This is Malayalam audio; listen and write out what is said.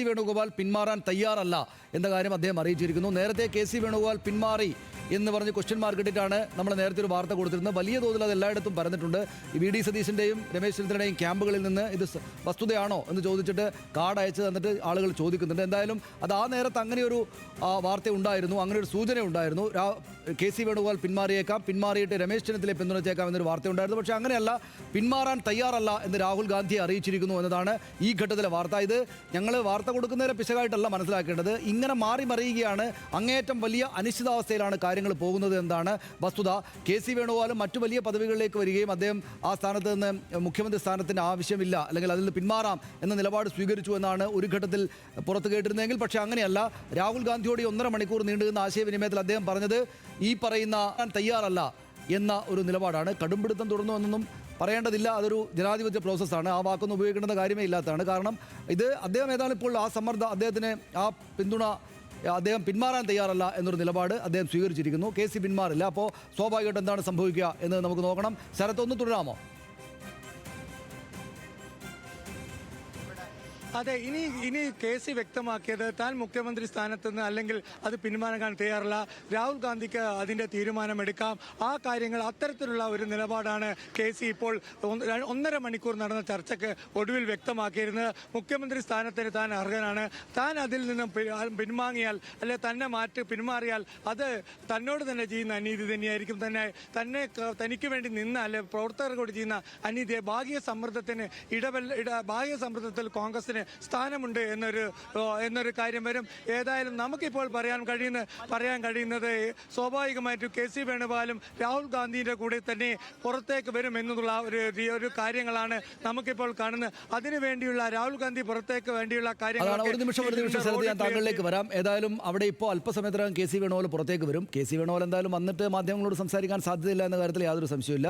വേണുഗോപാൽ പിന്മാറാൻ തയ്യാറല്ല എന്ന കാര്യം അദ്ദേഹം അറിയിച്ചിരിക്കുന്നു. നേരത്തെ കെ.സി. വേണുഗോപാൽ പിന്മാറി എന്ന് പറഞ്ഞ് ക്വസ്റ്റ്യൻ മാർക്ക് ഇട്ടിട്ടാണ് നമ്മൾ നേരത്തെ ഒരു വാർത്ത കൊടുത്തിരുന്നത്. വലിയ തോതിൽ അത് എല്ലായിടത്തും പറഞ്ഞിട്ടുണ്ട്. ഈ വി ഡി സതീശൻ്റെയും രമേശ് ചെന്നിത്തലയുടെയും ക്യാമ്പുകളിൽ നിന്ന് ഇത് വസ്തുതയാണോ എന്ന് ചോദിച്ചിട്ട് കാർഡ് അയച്ച് തന്നിട്ട് ആളുകൾ ചോദിക്കുന്നുണ്ട്. എന്തായാലും അത് ആ നേരത്ത് അങ്ങനെയൊരു വാർത്ത ഉണ്ടായിരുന്നു, അങ്ങനെ ഒരു സൂചന ഉണ്ടായിരുന്നു. കെ.സി. വേണുഗോപാൽ പിന്മാറിയേക്കാം, പിന്മാറിയിട്ട് രമേശ് ചെന്നിത്തലയെ പിന്തുണച്ചേക്കാം എന്നൊരു വാർത്ത ഉണ്ടായിരുന്നു. പക്ഷേ അങ്ങനെയല്ല, പിന്മാറാൻ തയ്യാറല്ല എന്ന് രാഹുൽ ഗാന്ധിയെ അറിയിച്ചിരിക്കുന്നു എന്നതാണ് ഈ ഘട്ടത്തിലെ വാർത്ത. ഇത് ഞങ്ങൾ വാർത്ത കൊടുക്കുന്നവരെ പിശകായിട്ടല്ല മനസ്സിലാക്കേണ്ടത്. ഇങ്ങനെ മാറി മറിയുകയാണ്, അങ്ങേയറ്റം വലിയ അനിശ്ചിതാവസ്ഥയിലാണ് കാര്യങ്ങൾ പോകുന്നത് എന്നാണ് വസ്തുത. കെ.സി. വേണുഗോപാലും മറ്റു വലിയ പദവികളിലേക്ക് വരികയും അദ്ദേഹം ആ സ്ഥാനത്ത് നിന്ന് മുഖ്യമന്ത്രി സ്ഥാനത്തിൻ്റെ ആവശ്യമില്ല, അല്ലെങ്കിൽ അതിൽ നിന്ന് പിന്മാറാം എന്ന നിലപാട് സ്വീകരിച്ചു എന്നാണ് ഒരു ഘട്ടത്തിൽ പുറത്തു കേട്ടിരുന്നെങ്കിൽ. പക്ഷേ അങ്ങനെയല്ല. രാഹുൽ ഗാന്ധിയോട് 1.5 മണിക്കൂർ നീണ്ടുനിന്ന ആശയവിനിമയത്തിൽ അദ്ദേഹം പറഞ്ഞത് ഈ പറയുന്ന തയ്യാറല്ല എന്ന ഒരു നിലപാടാണ്. കടുംപിടുത്തം തുടർന്നു എന്നൊന്നും പറയേണ്ടതില്ല, അതൊരു ജനാധിപത്യ പ്രോസസ്സാണ്. ആ വാക്കൊന്നും ഉപയോഗിക്കേണ്ട കാര്യമേ ഇല്ലാത്തതാണ്. കാരണം ഇത് അദ്ദേഹം ഏതാണ് ഇപ്പോൾ ആ സമ്മർദ്ദം, അദ്ദേഹത്തിന് ആ പിന്തുണ, അദ്ദേഹം പിന്മാറാൻ തയ്യാറല്ല എന്നൊരു നിലപാട് അദ്ദേഹം സ്വീകരിച്ചിരിക്കുന്നു. കെ.സി. പിന്മാറില്ല. അപ്പോൾ സ്വാഭാവികമായിട്ട് എന്താണ് സംഭവിക്കുക എന്ന് നമുക്ക് നോക്കണം. ശരത്ത്, ഒന്ന് തുടരാമോ? അതെ, ഇനി കെ.സി. വ്യക്തമാക്കിയത് താൻ മുഖ്യമന്ത്രി സ്ഥാനത്ത് നിന്ന് അല്ലെങ്കിൽ അത് പിന്മാറാൻ തയ്യാറല്ല, രാഹുൽ ഗാന്ധിക്ക് അതിന്റെ തീരുമാനമെടുക്കാം. ആ കാര്യങ്ങൾ, അത്തരത്തിലുള്ള ഒരു നിലപാടാണ് കെ.സി. ഇപ്പോൾ 1.5 മണിക്കൂർ നടന്ന ചർച്ചയ്ക്ക് ഒടുവിൽ വ്യക്തമാക്കിയിരുന്നത്. മുഖ്യമന്ത്രി സ്ഥാനത്തിന് താൻ അർഹനാണ്, താൻ അതിൽ നിന്നും പിന്മാങ്ങിയാൽ അല്ലെ തന്നെ പിന്മാറിയാൽ അത് തന്നോട് തന്നെ ചെയ്യുന്ന അനീതി തന്നെയായിരിക്കും. തനിക്ക് വേണ്ടി നിന്ന അല്ലെ പ്രവർത്തകർക്കോട് ചെയ്യുന്ന അനീതിയെ ബാഹ്യ സമ്മർദ്ദത്തിൽ കോൺഗ്രസിന് സ്ഥാനമുണ്ട് എന്നൊരു കാര്യം വരും. ഏതായാലും നമുക്കിപ്പോൾ പറയാൻ കഴിയുന്നത് സ്വാഭാവികമായിട്ടും കെ.സി. വേണുഗോപാലും രാഹുൽ ഗാന്ധിയുടെ കൂടെ തന്നെ പുറത്തേക്ക് വരും എന്നുള്ള ഒരു കാര്യങ്ങളാണ് നമുക്കിപ്പോൾ കാണുന്നത്. അതിനുവേണ്ടിയുള്ള രാഹുൽ ഗാന്ധി പുറത്തേക്ക് വേണ്ടിയുള്ള കാര്യങ്ങൾ. ഒരു നിമിഷം ഞാൻ താങ്കളിലേക്ക് വരാം. ഏതായാലും അവിടെ ഇപ്പോൾ അല്പസമയത്തിനകം കെ.സി. വേണുഗോപാൽ പുറത്തേക്ക് വരും. കെ.സി. വേണുഗോപാൽ എന്തായാലും വന്നിട്ട് മാധ്യമങ്ങളോട് സംസാരിക്കാൻ സാധ്യതയില്ല എന്ന കാര്യത്തിൽ യാതൊരു സംശയമില്ല.